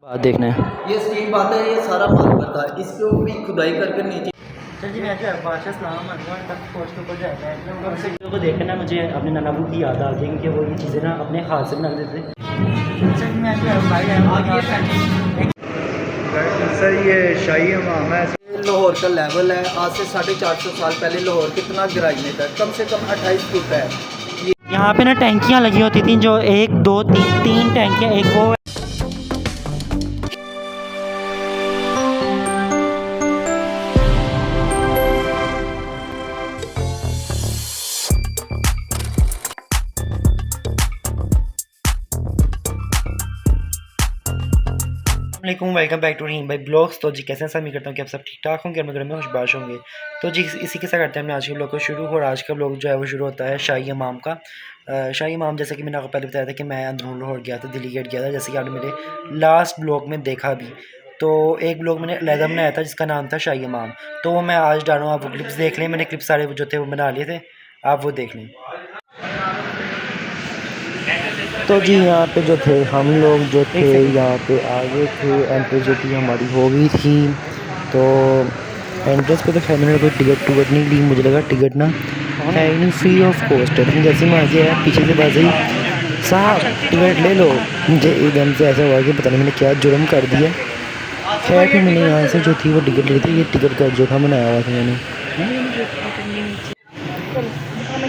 बात देखना है। ये स्टील बात है, ये सारा मार्बल था, इसको भी खुदाई करके नीचे। चल जी, मैं जो है बादशाह सलाम तक पोस्ट के ऊपर जाएगा एकदम से को देखना मुझे अपने नाना अबू की याद आ गई, क्योंकि वो ये चीज़ें ना अपने हाथ से बना देते थे। चल मैं जो है भाई सर ये शाही हमाम है। लाहौर का लेवल है, आज से 450 साल पहले लाहौर कितना गिराजने था, कम से कम 28 फुट है। यहाँ पे ना टैंकियाँ लगी होती थी, जो 1 2 3 टैंकियाँ, एक वो वेलकम बैक टू रहीम भाई ब्लॉग्स। तो जी कैसे हैं, सब करता हूँ कि आप सब ठीक ठाक होंगे, घर में खुशबाश होंगे। तो जी इसी के साथ करते हैं हमने आज के ब्लॉग को शुरू। और आज का ब्लॉग जो है वो शुरू होता है शाही इमाम का। शाही इमाम, जैसे कि मैंने आपको पहले बताया था कि मैं अंदरून लाहौर गया था, दिल्ली गेट गया था, जैसे कि आपने मेरे लास्ट ब्लॉग में देखा भी। तो एक ब्लॉग मैंने अलहदा बनाया था जिसका नाम था शाही इमाम, तो वो मैं आज डालूँ, आप वो क्लिप्स देख लें। मैंने क्लिप्स सारे जो थे वो बना लिए थे, आप वो देख लें। तो जी यहाँ पे जो थे हम लोग जो थे यहाँ पे आगे थे, एंट्रेंस जो थी हमारी हो गई थी। तो एंट्रेंस पे तो खैर मैंने कोई टिकट नहीं ली, मुझे लगा टिकट ना है ही नहीं, फ्री ऑफ कॉस्ट है। लेकिन जैसे मैं आगे आया पीछे से बात आई, साहब टिकट ले लो। मुझे एकदम से ऐसा हुआ कि पता नहीं मैंने क्या जुर्म कर दिया। खैर फिर मैंने यहाँ से जो थी वो टिकट ली थी, ये टिकट का जो था बनाया हुआ था मैंने।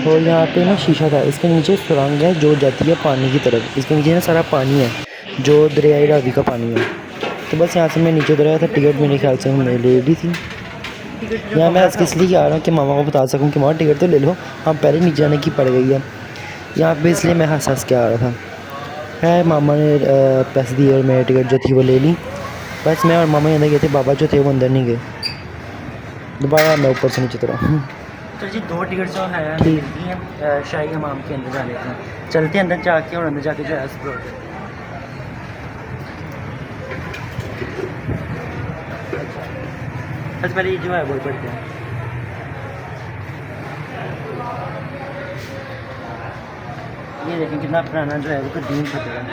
और यहाँ पे ना शीशा था, इसके नीचे सुरंग है जो जाती है पानी की तरफ। इसके नीचे ना सारा पानी है जो दरियाई रावी का पानी है। तो बस यहाँ से मैं नीचे उतरा था, टिकट मेरे ख्याल से हमने ले ली थी। यहाँ मैं इसलिए आ रहा हूँ कि मामा को बता सकूँ कि मामा टिकट तो ले लो, हम पहले नीचे जाने की पड़ गई है यहाँ पे, इसलिए मैं हंस के आ रहा था। है मामा ने पैसे दिए और मेरी टिकट जो थी वो ले ली। बस मैं और मामा अंदर गए थे, बाबा जो थे वो अंदर नहीं गए। दोबारा मैं ऊपर से नीचे उतरा। तो जी 2 टिकट जो है मिलती हैं शाही इमाम के अंदर जाने की। चलते हैं अंदर जाके, और अंदर जाके जो है सबसे पहले ये जो है वो पढ़ते हैं। ये देखें कितना पुराना जो है वो कदीम पत्थर है।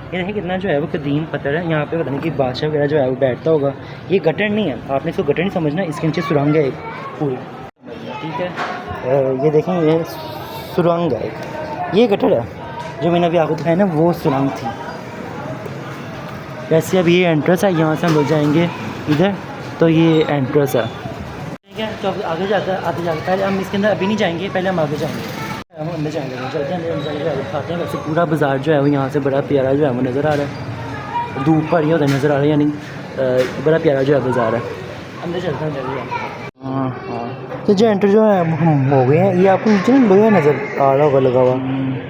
ये देखिए कितना जो है वो कदीम पत्थर है। यहाँ पे पता नहीं कि बादशाह वगैरह जो है वो बैठता होगा। ये गटर नहीं है, आपने इसको गटर नहीं समझना, इसके नीचे सुरंग है एक पूरी, ठीक है। ये देखें ये सुरंग है, ये गटर है जो मैंने अभी आपको दिखाया ना, वो सुरंग थी। वैसे अब ये एंट्रेंस है, यहाँ से हम लोग जाएंगे इधर, तो ये एंट्रेंस है, ठीक है। तो अब आगे जाता है, आगे जाकर पहले हम इसके अंदर अभी नहीं जाएंगे, पहले हम आगे जाएंगे, हम अंदर जाएंगे, चलते हैं अंदर जाके दिखाते हैं। वैसे पूरा बाज़ार जो है वो यहाँ से बड़ा प्यारा जो है वो नज़र आ रहा है, धूप पर ही होता नज़र आ रहा है, यानी बड़ा प्यारा जो है बाज़ार है। अंदर चलते हैं। हाँ तो जो एंटर जो है हम हो गए हैं। ये आपको नीचे ना लोहा नज़र आ रहा होगा लगा हुआ।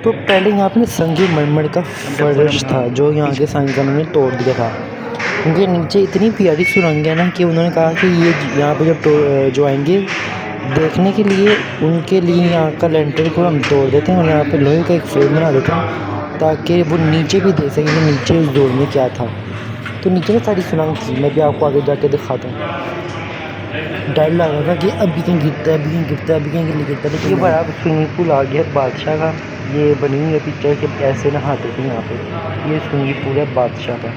तो पहले यहाँ पे ना संगे मरमर का फर्श था जो यहाँ के साइंसदानों ने तोड़ दिया था, क्योंकि नीचे इतनी प्यारी सुरंग है ना कि उन्होंने कहा कि ये यहाँ पे जब जो आएंगे देखने के लिए, उनके लिए यहाँ का लेंटर को हम तोड़ देते हैं और यहाँ पे लोहे का एक फ्रेम बना देते हैं ताकि वो नीचे भी देख सकें कि नीचे उस दौर में क्या था। तो नीचे ना सारी सुरंग थी, मैं भी आपको आगे जाके दिखाता हूँ। डर लग रहा था कि अभी कहीं गिरता है, अभी कहीं गिरता है, अभी कहीं गिरता है। लेकिन बड़ा स्विमिंग पूल आ गया बादशाह का, ये बनी हुई है पिक्चर के ऐसे नहाते थे यहाँ पे। ये स्विमिंग पूल है बादशाह का।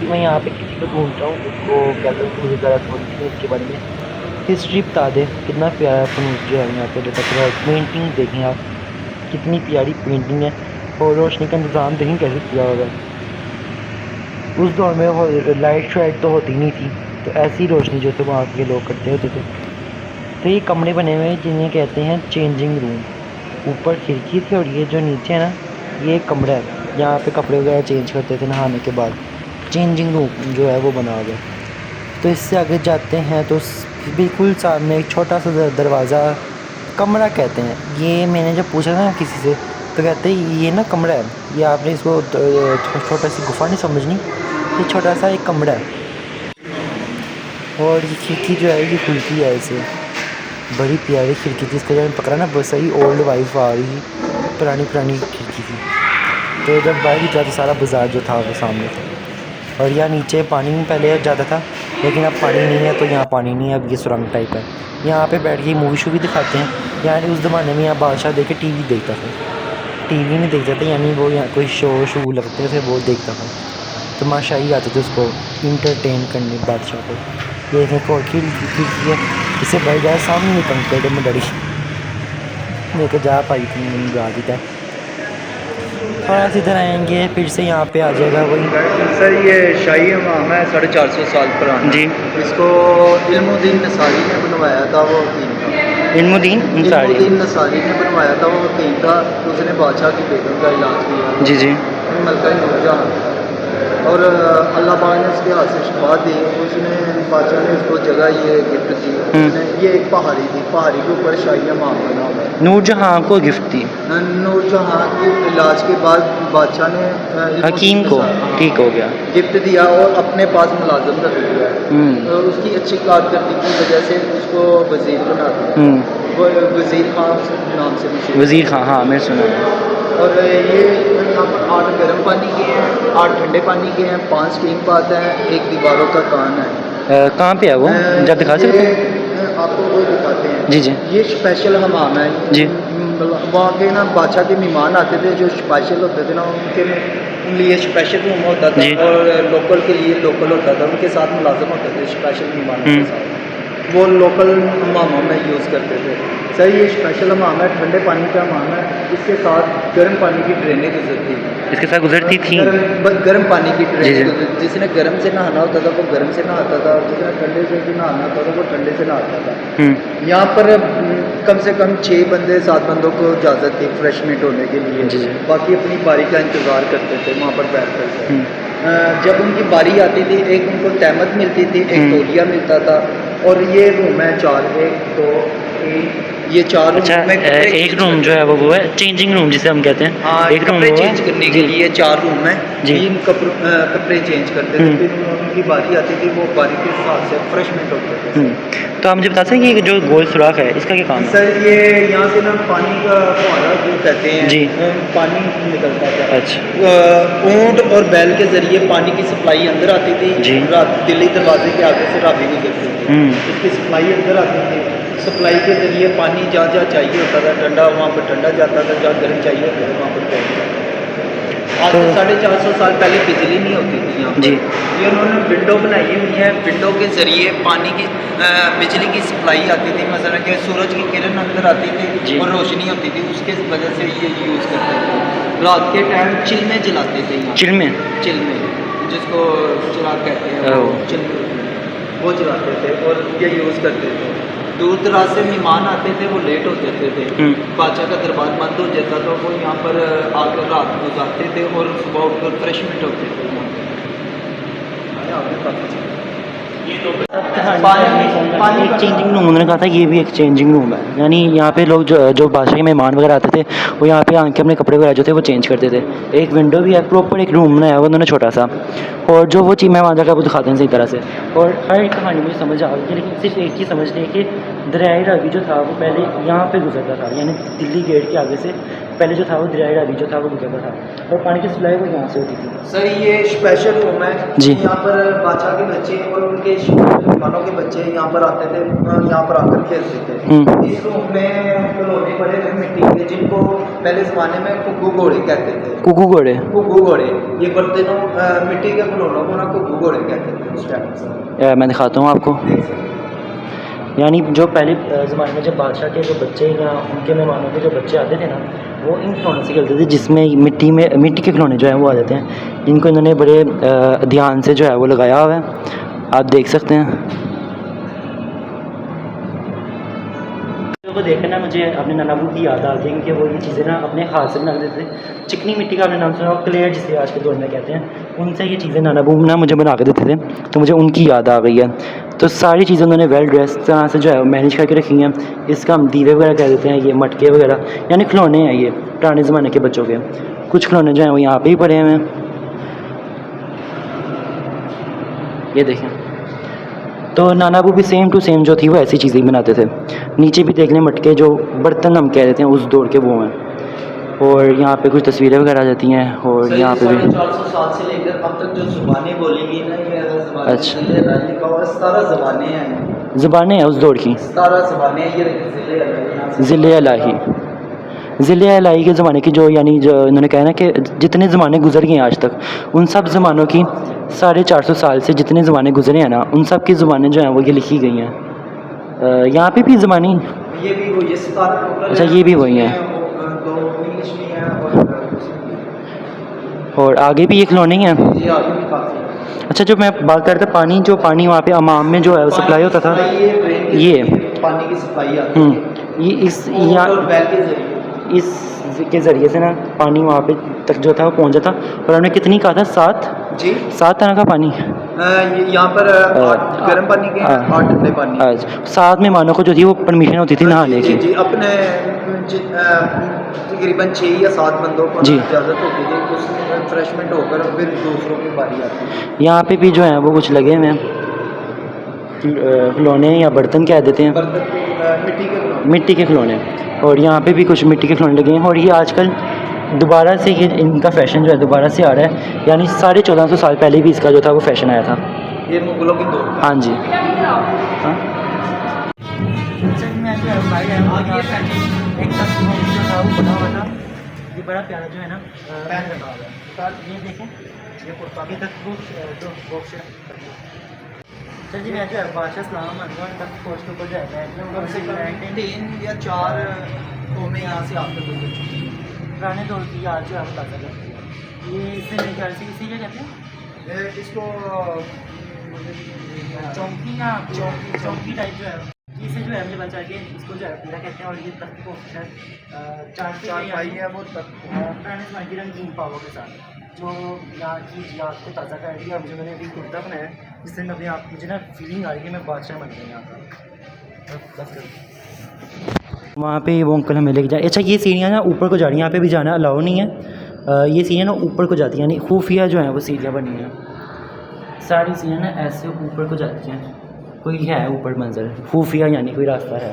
मैं यहाँ पे किसी को ढूंढता हूँ, उसको क्या करता मुझे ज़रा थोड़ी सी इसके बारे में हिस्ट्री बता दे। कितना प्यारा फनूस जो है यहाँ पे रहता है। पेंटिंग देखें आप, कितनी प्यारी पेंटिंग है, और रोशनी का इंतज़ाम देखें कैसे किया होगा। उस दौर में लाइट शाइट तो होती नहीं थी, तो ऐसी रोशनी जो थे वहाँ के लोग करते होते थे। तो ये कमरे बने हुए हैं जिन्हें कहते हैं चेंजिंग रूम। ऊपर खिड़की थी और ये जो नीचे है ना, ये कमरा है, यहाँ पे कपड़े वगैरह चेंज करते थे नहाने के बाद। चेंजिंग रूम जो है वो बना हुआ है। तो इससे आगे जाते हैं तो बिल्कुल सामने एक छोटा सा दरवाज़ा, कमरा कहते हैं। ये मैंने जब पूछा था ना किसी से, तो कहते हैं ये ना कमरा है, ये आपने इसको छोटा सी गुफा नहीं समझनी, ये छोटा सा एक कमरा है। और ये खिड़की जो है ये खुलती है ऐसे, बड़ी प्यारी खिड़की थी। इसका जब पकड़ा ना बस सही ओल्ड वाइफ आ रही थी, पुरानी खिड़की थी। तो जब बाहर निकला तो सारा बाज़ार जो था वो सामने था। और यहाँ नीचे पानी में पहले ज़्यादा था, लेकिन अब पानी नहीं है, तो यहाँ पानी नहीं है, अब ये सुरंग टाइप है। यहाँ पे बैठ के मूवी शूवी दिखाते हैं। यानी उस ज़माने में यहाँ बादशाह देख के टीवी देखता था, टीवी नहीं देखता था, यानी वो यहाँ कोई शो लगते थे वो देखता था, तमाशाई आते थे उसको इंटरटेन करने बादशाह को। ये देखो खिड़की है, इससे भाई जा सामने नहीं पंखे में डरी लेके जा पाई थी गा देता है। थोड़ा सा इधर आएंगे फिर से यहाँ पे आ जाएगा वही। सर ये शाही हमाम है 450 साल पुराना जी, इसको इल्मुद्दीन नसारी ने बनवाया था, वो हकीम था। इल्मुद्दीन अंसारी। इल्मुद्दीन नसारी ने बनवाया था, वो हकीम था। उसने बादशाह की बेगम का इलाज किया। जी जी। मलका नूरजहां और अल्लाह पाक ने उसके हाथ से शिफा दी। उसने बादशाह ने उसको जगह ये गिफ्ट दी। ये एक पहाड़ी थी, पहाड़ी के ऊपर शाही हमाम बना हुआ है। नूरजहां को गिफ्ट दी, नूरजहां के इलाज के बाद बादशाह ने हकीम को ठीक हो गया। गिफ्ट दिया और अपने पास मुलाजम रख लिया। तो उसकी अच्छी कारकर्दगी की वजह से उसको वज़ीर बना दिया। वो वज़ीर खान नाम से मशहूर। वज़ीर खान, हाँ मैंने सुना है। और ये यहाँ पर 8 गर्म पानी के हैं, 8 ठंडे पानी के हैं, 5 स्टीम पात हैं, 1 दीवारों का कान है। कहाँ पे है वो, जब दिखा सकते हैं? आपको वो दिखाते हैं। जी जी ये स्पेशल हमाम है जी। वहाँ के ना बादशाह के मेहमान आते थे, जो स्पेशल होते थे ना उनके लिए स्पेशल रूम होता था, जी। और लोकल के लिए लोकल होता था। उनके साथ मुलाजम होते थे स्पेशल मेहमानों के साथ, वो लोकल हमामों में यूज़ करते थे। सर ये स्पेशल हमाम है, ठंडे पानी का हमाम है। इसके साथ गर्म पानी की ट्रेनें गुजरती थी। इसके साथ गुजरती थी। गर्म पानी की जी, ट्रेनें जी। गुजरती। जिसने गर्म से नहाना होता था वो गर्म से नहाता था, जिसने ठंडे से भी नहाना होता था वो ठंडे से नहाता था। यहाँ पर कम से कम 6 बंदे 7 बंदों को इजाज़त थी फ्रेशमेंट होने के लिए। जी, जी। बाकी अपनी बारी का इंतज़ार करते थे वहाँ पर बैठ कर। जब उनकी बारी आती थी, एक उनको तहमत मिलती थी, एक तौलिया मिलता था। और ये रूम है 4, 1 2 3, ये 4 अच्छा, रूम में एक रूम जो है वो है चेंजिंग रूम जिसे हम कहते हैं। हाँ, एक रूम कपड़े वो है। चेंज करने जी। के लिए 4 रूम है। जी। 3 कपड़े चेंज करते थे, फिर उनकी बारी आती थी, वो बारी के हिसाब से फ्रेशमेंट होते थे। तो आप मुझे बता सकते हैं कि जो गोल सुराख है इसका क्या काम है? सर ये यहाँ से ना पानी का फुहारा जो कहते हैं, जी। पानी निकलता था। अच्छा। ऊँट और बैल के ज़रिए पानी की सप्लाई अंदर आती थी। जी। दिल्ली दरवाजे के आगे से रावी गुजरती थी, उसकी सप्लाई अंदर आती थी। सप्लाई के ज़रिए पानी जहाँ जहाँ चाहिए होता था ठंडा, वहाँ पर ठंडा जाता था, जहाँ गर्म चाहिए होता था वहाँ पर गर्म जाता था। आज से 450 साल पहले बिजली नहीं होती थी यहाँ पर। जी। ये उन्होंने विंडो बनाई हुई है, विंडो के ज़रिए पानी की बिजली की सप्लाई आती थी। मसलन कि सूरज की किरण अंदर आती जी। थी और रोशनी होती थी, उसके वजह से ये यूज़ करते थे। रात के टाइम चिलमें जलाते थे यहाँ। चिलमें जिसको चिराग कहते हैं, वो जलाते थे और ये यूज़ करते थे। दूर दराज से मेहमान आते थे, वो लेट हो जाते थे, बादशाह का दरबार बंद हो जाता था, वो यहाँ पर आकर रात गुजारते थे और सुबह उठकर फ्रेशमेंट होते थे यहाँ पानी एक चेंजिंग रूम उन्होंने कहा था, ये भी एक चेंजिंग रूम है। यानी यहाँ पे लोग जो बादशाह के मेहमान वगैरह आते थे वो यहाँ पे आके अपने कपड़े वगैरह जो थे वो चेंज करते थे। एक विंडो भी है, प्रॉपर एक रूम बनाया हुआ उन्होंने छोटा सा, और जो वो चीज़ मैं वहाँ जाकर वो दिखाते हैं सही तरह से। और हर कहानी मुझे समझ आ गई थी, लेकिन सिर्फ एक चीज़ समझ नहीं कि दरियाई रावी जो था वो पहले यहाँ पे गुजरता था, यानी दिल्ली गेट के आगे से पहले जो था वो दरियाई रावी जो था वो गुजरता था, और पानी की सप्लाई वो यहाँ से होती थी। सर ये स्पेशल रूम है जी। यहाँ पर बादशाह के बच्चे और उनके मेहमानों के बच्चे यहाँ पर आते थे, यहाँ पर आकर खेलते थे। इस रूम में खिलौने पड़े थे मिट्टी के, जिनको पहले ज़माने में कुग्गू घोड़े कहते थे। कुकू घोड़े। कुग्गू घोड़े, ये बर्तनों मिट्टी के खिलौनों को ना कुग्गू घोड़े कहते थे उस टाइम से। मैं दिखाता हूँ आपको। देख सकते हैं। यानी जो पहले ज़माने में जब बादशाह के जो बच्चे या उनके मेहमानों के जो बच्चे आते थे ना, वो इन खिलौनों से खेलते थे, जिसमें मिट्टी के खिलौने जो हैं वो आ जाते हैं। इनको इन्होंने बड़े ध्यान से जो है वो लगाया हुआ है, आप देख सकते हैं। को देख ना मुझे अपने नानाबू की याद आ गई, क्योंकि वो ये चीज़ें ना अपने हाथ से बना देते थे। चिकनी मिट्टी का आपने नाम सुना, और क्लेयर जिसे आज के दौर में कहते हैं, उनसे ये चीज़ें नानाबू ना मुझे बना के देते थे, तो मुझे उनकी याद आ गई है। तो सारी चीज़ें उन्होंने वेल ड्रेस तरह से जो है मैनेज करके रखी हैं। इसका हम दीवे वगैरह कह देते हैं, ये मटके वगैरह, यानी खिलौने हैं ये पुराने ज़माने के बच्चों के। कुछ खिलौने जो हैं वो यहाँ पे ही पड़े हैं। ये देखें, तो नानाबू भी सेम टू सेम जो थी वो ऐसी चीज़ें ही बनाते थे। नीचे भी देख लें मटके, जो बर्तन हम कह देते हैं उस दौर के वो हैं। और यहाँ पे कुछ तस्वीरें वगैरह आ जाती हैं, और यहाँ पे भी 450 साल से लेकर अब तक जो ज़ुबानें बोली गई ना, ये ज़बानें अच्छा। 17 ज़बानें हैं। ज़ुबानें हैं उस दौर की। 17 ज़बानें ये ज़िले ज़िले इलाही, ज़िले इलाही के ज़माने की जो यानी जो इन्होंने कहा ना कि जितने ज़माने गुजर गए हैं आज तक, उन सब ज़मानों की 450 साल से जितने ज़माने गुजरे हैं ना, उन सब की ज़बानें जो हैं वो ये लिखी गई हैं। यहाँ पे भी ज़बानी, ये भी वही है 17 टोटल। अच्छा ये भी वही हैं, 2 इंग्लिश में हैं और आगे भी ये खिलौने ही हैं। ये आगे भी काफ़ी है। अच्छा जो मैं बात कर रहा था पानी, जो पानी वहाँ पे अमाम में जो है सप्लाई होता था, ये पानी की सप्लाई आती है ये इस यहाँ और बैल के जरिए इसके ज़रिए से ना पानी वहाँ पे तक जो था वो पहुँच जाता। और हमने कितनी कहा था, जी 7 तरह का पानी। यहाँ पर 8 गर्म पानी के हैं, 8 ठंडे पानी। अच्छा, 7 मेहमानों को जो थी वो परमिशन होती थी नहाने की। जी अपने तकरीबन 6 या 7 बंदों को जी। इजाज़त होती थी, उसमें रिफ्रेशमेंट होकर फिर दूसरों की बारी आती है। यहाँ पे भी जो है वो कुछ लगे हुए हैं खिलौने या बर्तन कह देते हैं, बर्तन के मिट्टी के खिलौने। मिट्टी के खिलौने, और यहाँ पे भी कुछ मिट्टी के खिलौने लगे हैं। और ये आजकल दोबारा से ये इनका फ़ैशन जो है दोबारा से आ रहा है, यानी 1450 साल पहले भी इसका जो था वो फ़ैशन आया था। ये मुगलों की दौर। हाँ जी, हाँ ये बड़ा प्यारा जो है ना, ये देखें, ये अभी तक सर जी मैं जो है बादशाह सलाम तक पोस्ट के ऊपर कम से कम 3 या 4 कौमें यहाँ से आकर गुजर चुकी हैं। पुराने दौर की याद जो है वो ताज़ा करती है। ये इससे मेरे ख्याल से इसी क्या कहते हैं, इसको चौंकी या चौंकी टाइप जो है, इसे जो है मुझे बचा के इसको जो है पूरा कहते हैं। और ये तख्त को शायद चारपाई है वो तक पुराने ज़माने की रंगीन पावों के साथ जो यहाँ की याद को ताज़ा कर दिया। मुझे मैंने अभी कुर्ता बनाया है जिससे मैं अपने आप, मुझे ना फीलिंग आ रही है मैं बादशाह बन गया यहाँ का। वहाँ पे वो अंकल हमें लेके जाए। अच्छा ये सीढ़ियाँ ना ऊपर को जा रही हैं, यहाँ पे भी जाना अलाउ नहीं है। ये सीढ़ियाँ ना ऊपर को जाती हैं, यानी खुफिया जो है वो सीढ़ियाँ बनी हैं, सारी सीढ़ियाँ ना ऐसे ऊपर को जाती हैं। कोई है ऊपर मंजर खुफिया, यानी कोई रास्ता है,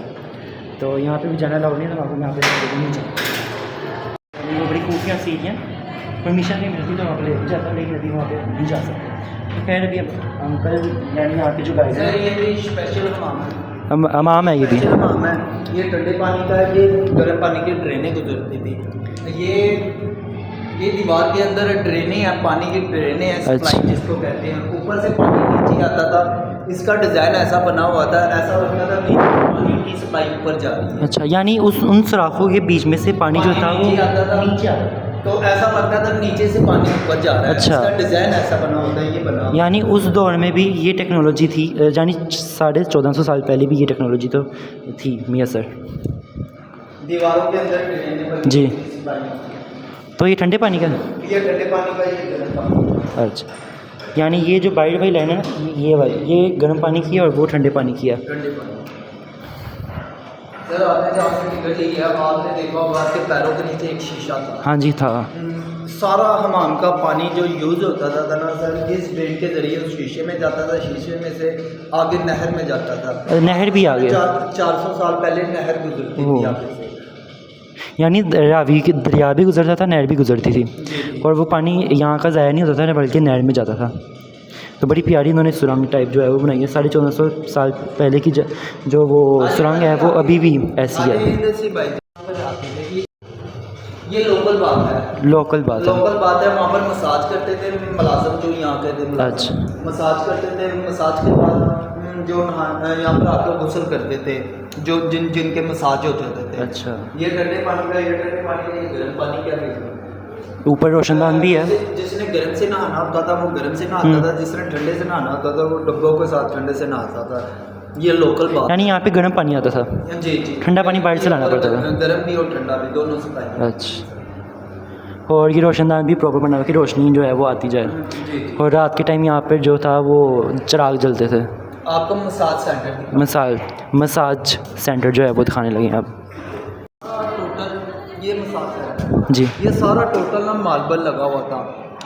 तो यहाँ पे भी जाना अलाउ नहीं है। तो आपको यहाँ पे नहीं जाए, वो बड़ी खुफिया सीढ़ियाँ, परमिशन नहीं मिलती तो वहाँ पर ले जाता, लेकिन अभी वहाँ पे नहीं जा सकते। तो खैर अभी अंकल यानी यहाँ के जो गाइड सर है, ये भी स्पेशल हमाम है। हमाम है ये भी। स्पेशल हमाम है, ये ठंडे पानी का है, ये गर्म पानी की ड्रेनें गुजरती थी। ये दीवार के अंदर ड्रेनें हैं, पानी की ड्रेनें हैं, सप्लाई जिसको कहते हैं। ऊपर से पानी नीचे आता था, इसका डिज़ाइन ऐसा बना हुआ था, ऐसा लगता था नीचे पानी की सप्लाई ऊपर जा रही है। अच्छा, यानी उन सुराखों के बीच में से पानी जो था वो नीचे आता था, नीचे आता था। तो ऐसा लगता था नीचे से पानी ऊपर जा रहा है। अच्छा। इसका डिज़ाइन ऐसा बना होता है, ये बना। यानी उस दौर में भी ये टेक्नोलॉजी थी, यानी 1450 साल पहले भी ये टेक्नोलॉजी तो थी मियां सर। दीवारों के अंदर ड्रेनें बनी जी। हुई थी, सप्लाई। तो ये ठंडे पानी का, ये ठंडे पानी का, ये गर्म पानी। अच्छा, यानी ये जो बाइट वाली लाइन है ना, ये वाली ये गर्म पानी की है और वो ठंडे पानी की है। ठंडे पानी। सर आपने जहाँ से टिकट ली है, आपने देखा होगा आपके पैरों के नीचे एक शीशा था। हाँ जी था। सारा हमाम का पानी जो यूज़ होता था ना सर, इस ड्रेन के ज़रिए उस शीशे में जाता था, शीशे में से आगे नहर में जाता था। नहर भी आ गया, 400 साल पहले नहर गुजरती थी आगे से, यानी दरिया भी गुजरता था, नहर भी गुजरती थी, और वो पानी यहाँ का ज़ाया नहीं होता था, बल्कि नहर में जाता था। तो बड़ी प्यारी इन्होंने सुरंग टाइप जो है वो बनाई है। 1450 साल पहले की जो वो सुरंग है वो अभी भी ऐसी है। ये लोकल बात है, लोकल बात है। लोकल बात है। वहाँ पर मसाज करते थे मुलाजिम, जो यहाँ के थे अच्छा। मसाज करते थे। मसाज के बाद जो यहाँ पर आकर गुस्ल करते थे, जो जिनके मसाज होते थे। अच्छा, ये ठंडे पानी का, ये ठंडे पानी का, ये गर्म पानी का। ऊपर रोशनदान भी है। जिसने गर्म से नहाना होता था वो गर्म से नहाता था, जिसने ठंडे से नहाना होता था वो डब्बों के साथ ठंडे से नहाता था। ये लोकल बात, यानी यहाँ पे गर्म पानी आता था, जी जी, ठंडा पानी बाहर से लाना पड़ता था। गर्म भी और ठंडा भी, दोनों से पाए। अच्छा, और ये रोशनदान भी प्रॉपर बना हुआ कि रोशनी जो है वो आती जाए। जी जी। और रात के टाइम यहाँ पर जो था वो चिराग जलते थे। आपका मसाज सेंटर, मसाज सेंटर जो है वो दिखाने लगे आप। टोटल ये मसाज सेंटर जी, ये सारा टोटल ना मार्बल लगा हुआ था।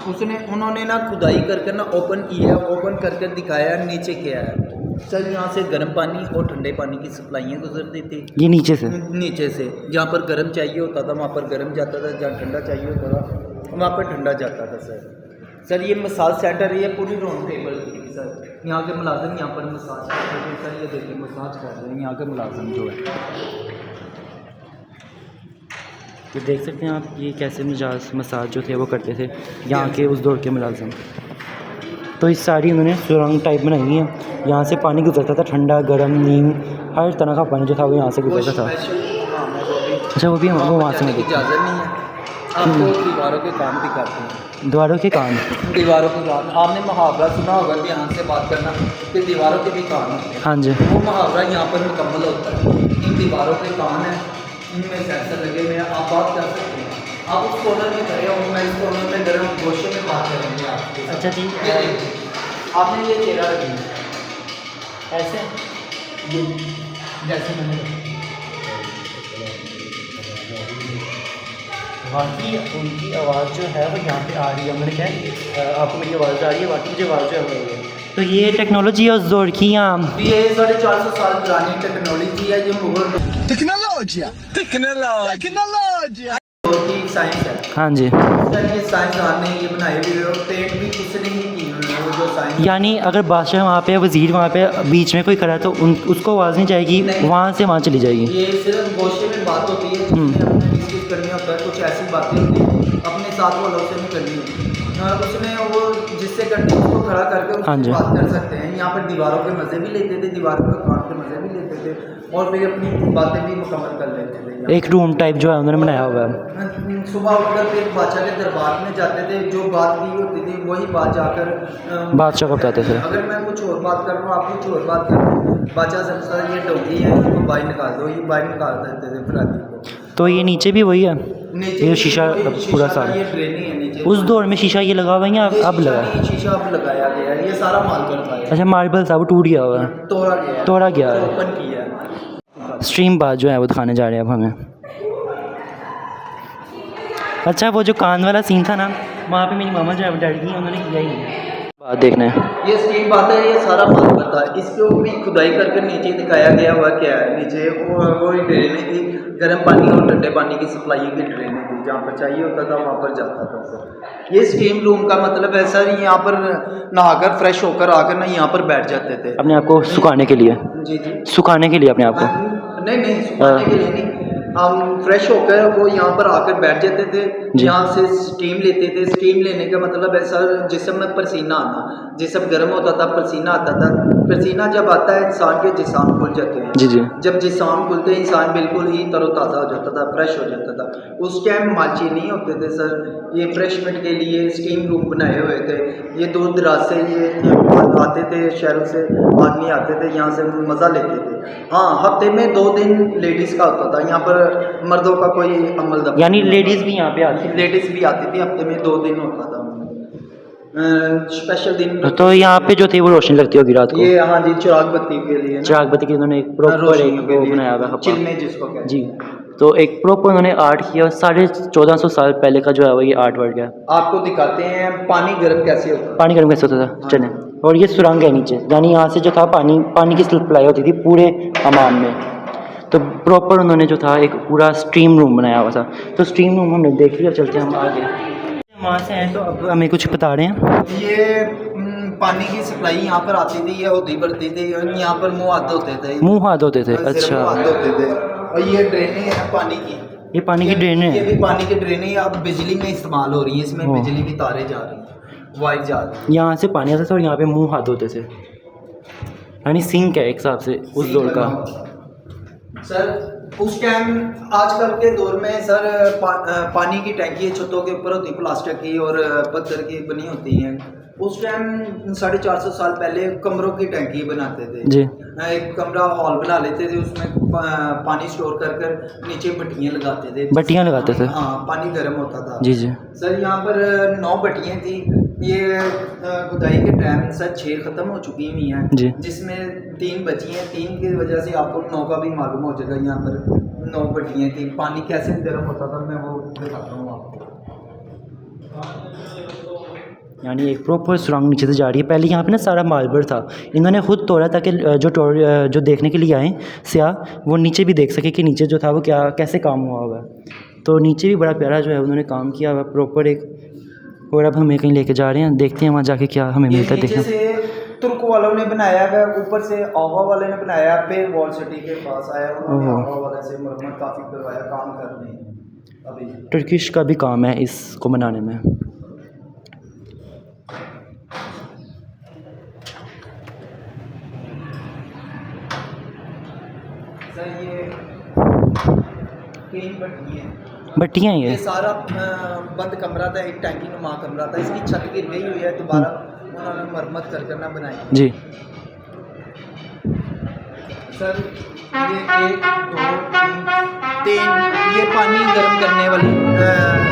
उन्होंने ना खुदाई करके ना ओपन किया, ओपन करके दिखाया नीचे क्या है। सर यहाँ से गर्म पानी और ठंडे पानी की सप्लाइयाँ गुजरती थी। ये नीचे से, नीचे से जहाँ पर गर्म चाहिए होता था वहाँ पर गर्म जाता था, जहाँ ठंडा चाहिए होता था वहाँ पर ठंडा जाता था। सर ये मसाज सेंटर, ये पूरी राउंड टेबल थी। थी सर। यहाँ के मुलाजिम यहाँ पर मसाज करते थे सर, ये देखिए मसाज कर रहे हैं यहाँ के मुलाजिम जो है। तो देख सकते हैं आप ये कैसे मसाज जो थे वो करते थे यहाँ के उस दौर के मुलाजिम। तो इस सारी उन्होंने सुरंग टाइप बनाई हुई है, यहाँ से पानी गुजरता था, ठंडा गर्म नीम हर तरह का पानी जो था वो यहाँ से गुजरता था। अच्छा वो भी वो वहाँ से मिली इजाज़त नहीं है आपको, दीवारों के काम भी करते हैं। दीवारों के कान, दीवारों के काम आपने मुहावरा सुना होगा ध्यान से बात करना कि दीवारों के भी कान होते हैं। हाँ जी, वो मुहावरा यहाँ पर मुकम्मल होता है। इन दीवारों के कान हैं, इनमें सेंसर लगे हुए हैं, आप बात कर सकते हैं। आप उस कॉर्नर में खड़े हो, मैं इस कॉर्नर में गर्म गोशे में बात करेंगे आपके। अच्छा जी, ये देखिए, आपने ये चेहरा रखी ऐसे ये जैसे मैंने बाकी उनकी आवाज़ जो है वो यहाँ पे आ रही है। मैंने क्या आपको मेरी आवाज़ आ रही है, बाकी मुझे आवाज़ जो है वो आ रही है। तो ये टेक्नोलॉजी है उस दौर की यहाँ। ये 450 साल पुरानी टेक्नोलॉजी है, ये मुगल दौर की साइंस है। हाँ जी, सर ये साइंसदान ने ये बनाए हुए और पेंट भी किसी ने नहीं की हुई है, वो जो साइंस यानी अगर बादशाह वहाँ पे वज़ीर वहाँ पे बीच में कोई खड़ा है तो उसको आवाज़ नहीं जाएगी, वहाँ से वहाँ चली जाएगी। ये सिर्फ गोशे में बात होती है जिसमें हमने डिस्कस करनी होता है, कुछ ऐसी बातें होती हैं अपने साथ वालों से नहीं करनी होती। उसने वो जिससे करनी उसको खड़ा करके हाँ जी। उससे बात कर सकते हैं। यहाँ पर दीवारों के मज़े भी लेते थे, दीवारों के कान के मज़े भी लेते थे और फिर अपनी बातें भी मुकम्मल कर लेते थे। एक रूम टाइप जो है उन्होंने बनाया हुआ है। सुबह उठकर फिर बादशाह के दरबार में जाते थे, जो बात की होती थी वही बात जाकर बादशाह को बताते थे। अगर मैं कुछ और बात कर रहा हूँ, आप कुछ और बात कर रहे हो, बादशाह से सर ये डोंगी है, इसको बाहर निकाल दो, ये बाहर निकाल देते थे फिर आदमी को। तो ये नीचे भी वही है, नीचे ये शीशा पूरा का सारा। ये ड्रेनिंग है नीचे। उस दौर में शीशा ये लगा हुआ है या ये अब शीशा लगा नहीं, शीशा अब लगाया गया है, ये सारा माल करता है। अच्छा मार्बल था वो टूट गया हुआ है, तोड़ा गया है, तोड़ा गया है। ओपन किया है। स्ट्रीम बात जो है वो दिखाने जा रहे हैं अब हमें। अच्छा वो जो कान वाला सीन था ना, वहाँ पे मेरी मामा जो है डर गई, उन्होंने किया ही नहीं बात देखना है। ये स्टीम बात है, ये सारा माल करता है। इसको भी खुदाई करके नीचे दिखाया गया हुआ क्या है, नीचे वो ड्रेनें थी, गर्म पानी और ठंडे पानी की सप्लाई की ड्रेनें थी, जहाँ पर चाहिए होता था वहाँ पर जाता था सर। ये स्टीम रूम का मतलब है सर, यहाँ पर नहाकर फ्रेश होकर आकर ना यहाँ पर बैठ जाते थे अपने आप को सुखाने के लिए, जी जी, सुखाने के लिए अपने आप को। नहीं सुखाने के लिए नहीं, हम फ्रेश होकर वो यहाँ पर आकर बैठ जाते थे, यहाँ से स्टीम लेते थे। स्टीम लेने का मतलब है सर जिस्म में पसीना आना, जिस्म गर्म होता था पसीना आता था, पसीना जब आता है इंसान के जिस्म खुल जाते हैं। जी जी, जब जिस्म खुलते इंसान बिल्कुल ही तरोताज़ा हो जाता था, फ्रेश हो जाता था। उस टाइम मालची नहीं होते थे सर, ये फ्रेशमेंट के लिए स्टीम रूम बनाए हुए थे। ये दूर दराज से ये आते थे, शहरों से आदमी आते थे, यहाँ से मज़ा लेते थे। हाँ, हफ्ते में 2 दिन लेडीज़ का होता था यहाँ पर, मर्दों का कोई अमल दफन, यानी लेडीज़ भी यहाँ पे आती थी। लेडीज़ भी आती थी, हफ्ते में 2 दिन होता था स्पेशल दिन। तो यहाँ पे जो थी वो रोशनी लगती होगी रात को। ये हाँ जी, चिराग बत्ती के लिए ना, चिराग बत्ती की उन्होंने एक प्रॉपर एक वो बनाया हुआ है चिलमे जिसको कहते हैं। जी। तो एक प्रॉपर उन्होंने आर्ट किया, 1450 साल पहले का जो है वो ये आर्ट वर्क है। आपको दिखाते हैं पानी गर्म कैसे होता है। पानी गर्म कैसे होता था, चलें। और ये सुरंग है नीचे, यानी यहाँ से जो था पानी की सप्लाई होती थी पूरे हमाम में। तो प्रॉपर उन्होंने जो था एक पूरा स्ट्रीम रूम बनाया हुआ था। तो स्ट्रीम रूम हमने देख लिया, चलते हैं हम आगे। वहाँ से आए तो अब हमें कुछ बता रहे हैं। ये पानी की सप्लाई यहाँ पर आती थी, ये होती पड़ती थी, और यहाँ पर मुँह हाथ होते थे, मुँह हाथ होते थे। सिर्फ अच्छा, मुँह हाथ होते थे। और ये ड्रेनें हैं पानी की, ये पानी की ड्रेन ये है। भी पानी की ड्रेनें अब बिजली में इस्तेमाल हो रही है, इसमें बिजली की तारें जा रही हैं, वायर जा रही है। यहाँ से पानी आता था और यहाँ पे मुँह हाथ होते थे, यानी सिंक है एक हिसाब से उस दौर का। सर उस टाइम आजकल के दौर में सर पानी की टैंकी छतों के ऊपर होती प्लास्टिक की और पत्थर की बनी होती हैं। उस टाइम 450 साल पहले कमरों की टैंकी बनाते थे जी। एक कमरा हॉल बना लेते थे, उसमें पानी स्टोर कर कर नीचे भट्टियाँ लगाते थे, भट्टियाँ लगाते थे। हाँ, पानी गर्म होता था। जी जी। सर यहाँ पर 9 भट्टियाँ थी, ये खुदाई के टाइम सर 6 ख़त्म हो चुकी हुई हैं, जी। जिसमें 3 बची हैं। 3 की वजह से आपको 9 का भी मालूम हो जाएगा। यहाँ पर 9 भट्टियाँ थी, पानी कैसे गर्म होता था मैं वो दिखाता हूँ आपको। यानी एक प्रॉपर सुरंग नीचे से जा रही है। पहले यहाँ पे ना सारा मार्बल था, इन्होंने खुद तोड़ा ताकि जो देखने के लिए आए सियाह वो नीचे भी देख सके कि नीचे जो था वो कैसे काम हुआ होगा। तो नीचे भी बड़ा प्यारा जो है उन्होंने काम किया हुआ प्रॉपर एक। और अब हमें कहीं लेके जा रहे हैं, देखते हैं वहाँ जाके क्या हमें मिलता है। नीचे देखना से वालों ने बनाया है, ऊपर से आवा वाले ने बनाया, फिर वॉल सिटी के पास आया, उन्होंने आवा वाले से मरम्मत काफ़ी करवाया, काम कर रहे हैं अभी। टर्किश का भी काम है इसको बनाने में। सर ये 3 भट्टियाँ हैं, भट्टियाँ ये ये सारा बंद कमरा था, एक टैंकी नुमा कमरा था, इसकी छत गिर गई हुई है, दोबारा उन्होंने मरम्मत करना बनाई। जी। सर ये 1 2 3 ये पानी गर्म करने वाली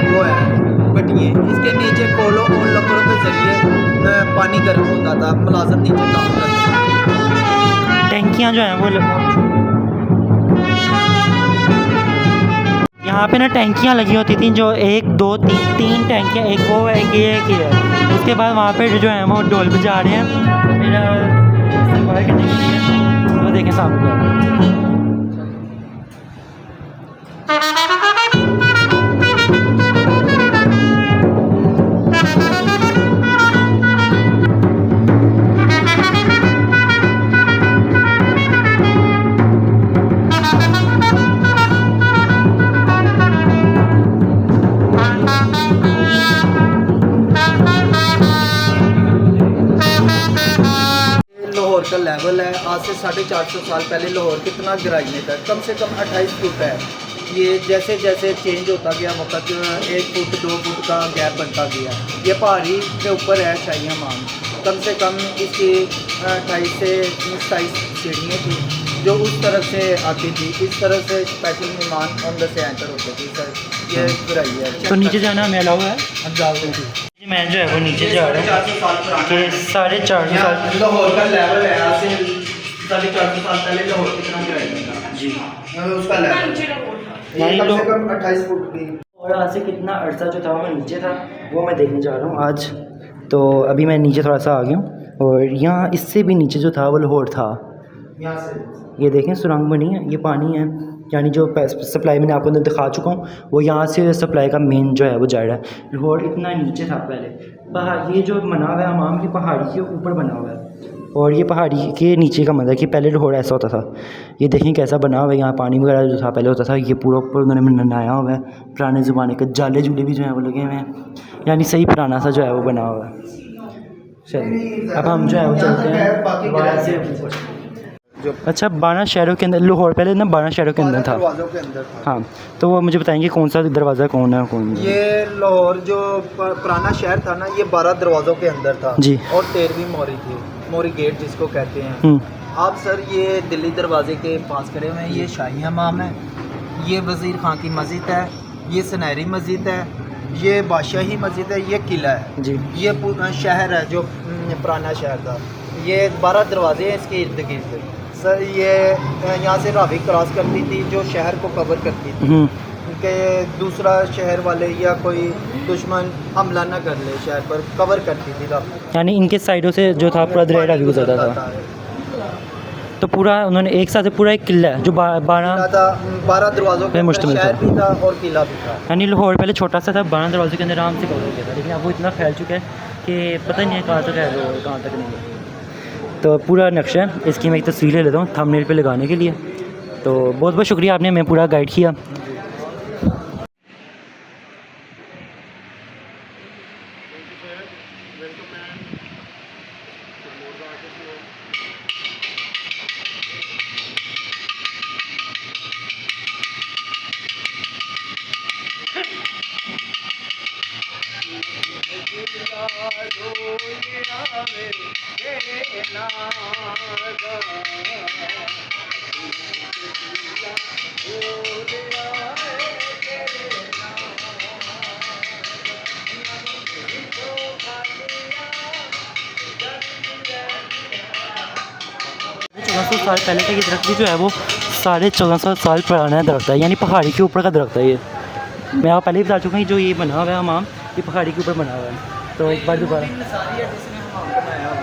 वो है भट्टियाँ, इसके नीचे कोलों और लकड़ों के जरिए पानी गर्म होता था, मुलाजम नीचे काम करते थे। टैंकियाँ जो हैं वो यहाँ पे ना टैंकियाँ लगी होती थी, जो 1 2 3 टैंकियाँ, एक वो है एक ये एक ये है। उसके बाद वहाँ पे जो है वो ढोल बजा रहे हैं मेरा इस्तेमाल करने के लिए, वो देखें सामने। लाहौर का लेवल है, आज से 450 साल पहले लाहौर कितना गहराई में था, कम से कम 28 फुट है। ये जैसे जैसे चेंज होता गया वक्त 1 फुट 2 फुट का गैप बनता गया। ये पहाड़ी के ऊपर है शाही हमाम, कम से कम इसकी 28 से 27 सीढ़ियाँ थी जो उस तरफ से आती थी, इस तरह से स्पेशल मेहमान अंदर से एंटर होते थे। सर ये गहराई है। तो नीचे जाना हमें अलाउ है, हम जा रहे हैं। मैं जो है वो नीचे जा रहा हूँ 450 साल पुराना कि 450 साल लाहौर का लेवल है, आज से 450 साल पहले लाहौर कितना गहराई में था जी। उसका लेवल ये कम से कम 28 फुट की। और आज से कितना अरसा जो था वो नीचे था, वो मैं देखने जा रहा हूँ आज। तो अभी मैं नीचे थोड़ा सा आ गया हूँ, और यहाँ इससे भी नीचे जो था वो लाहौर था। यहाँ से ये देखें सुरंग बनी है, ये पानी है, यानी जो सप्लाई मैंने आपको दिखा चुका हूँ, वो यहाँ से सप्लाई का मेन जो है वो जा रहा है। लाहौर इतना नीचे था पहले, पहाड़ ये जो बना हुआ है हमाम, ये पहाड़ी के ऊपर बना हुआ है, और ये पहाड़ी के नीचे का मतलब कि पहले लाहौर ऐसा होता था। ये देखें कैसा बना हुआ है, यहाँ पानी वगैरह जो था पहले होता था, ये पूरा ऊपर उन्होंने बनाया हुआ है। पुराने ज़माने के जाले जूले भी जो है वो लगे हुए हैं, यानी सही पुराना सा जो है वो बना हुआ है। चलिए अब हम जो है वो चलते हैं बाहर से। अच्छा 12 शहरों के अंदर लाहौर पहले ना 12 शहरों के अंदर था। दरवाज़ों के अंदर था। हाँ, तो वो मुझे बताएंगे कौन सा दरवाज़ा कौन है कौन नहीं? ये लाहौर जो पुराना शहर था ना, ये 12 दरवाज़ों के अंदर था जी। और 13वीं मोरी थी, मोरी गेट जिसको कहते हैं। आप सर ये दिल्ली दरवाजे के पास खड़े हुए हैं, ये शाही हमाम है, ये वज़ीर खां की मस्जिद है, ये सुनहरी मस्जिद है, ये बादशाही मस्जिद है, ये किला है जी। ये शहर है जो पुराना शहर था। ये 12 दरवाजे हैं इसके इर्द गिर्द। सर ये यहाँ से रावी क्रॉस करती थी जो शहर को कवर करती थी कि दूसरा शहर वाले या कोई दुश्मन हमला न कर ले, शहर पर कवर करती थी रावी। यानी इनके साइडों से जो था पूरा दरिया भी गुजरता था। तो पूरा उन्होंने एक साथ पूरा एक किला है जो 12 दरवाज़ों पे मुश्तमिल शहर भी था और किला भी था। यानी लाहौर पहले छोटा सा था, 12 दरवाज़ों के अंदर आराम से कवर हो गया था, लेकिन अब वो इतना फैल चुका है कि पता नहीं है कहाँ तक है और कहाँ तक नहीं है। तो पूरा नक्शा है, इसकी मैं एक तस्वीर ले लेता हूँ थंबनेल पे लगाने के लिए। तो बहुत बहुत शुक्रिया, आपने हमें पूरा गाइड किया। साल पहले का ये दरख्त भी जो है वो 1450 साल पुराना दरख्त है, यानी पहाड़ी के ऊपर का दरख्त है ये। मैं आप पहले ही बता चुका हूँ जो ये बना हुआ है हमाम, ये पहाड़ी के ऊपर बना हुआ है। तो एक बार दोबारा,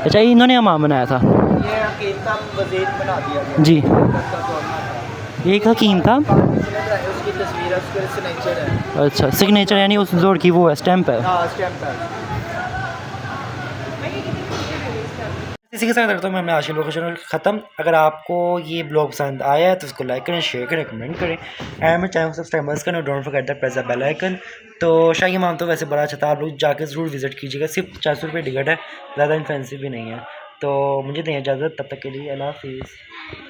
अच्छा ये इन्होंने हमाम बनाया था ये हकीम का वज़ीर बना दिया गया जी। एक हकीम था, उसकी तस्वीर है, उसके सिग्नेचर है। अच्छा सिग्नेचर यानी उस दौर की वो है, स्टैम्प है। हाँ स्टैम्प है। इसी के साथ करता हूँ मैं आज की लोकेशन ख़त्म। अगर आपको ये ब्लॉग पसंद आया है तो उसको लाइक करें, शेयर करें, कमेंट करें एंड मेरे चैनल को सब्सक्राइब मस्ट करें। Don't forget that press the bell icon. तो शाही इमाम तो वैसे बड़ा अच्छा था, आप लोग जाकर ज़रूर विज़िट कीजिएगा। सिर्फ 400 रुपये टिकट है, ज़्यादा इन्फेंसिव भी नहीं है। तो मुझे दें इजाज़त, तब तक के लिए अल्लाह हाफिज़।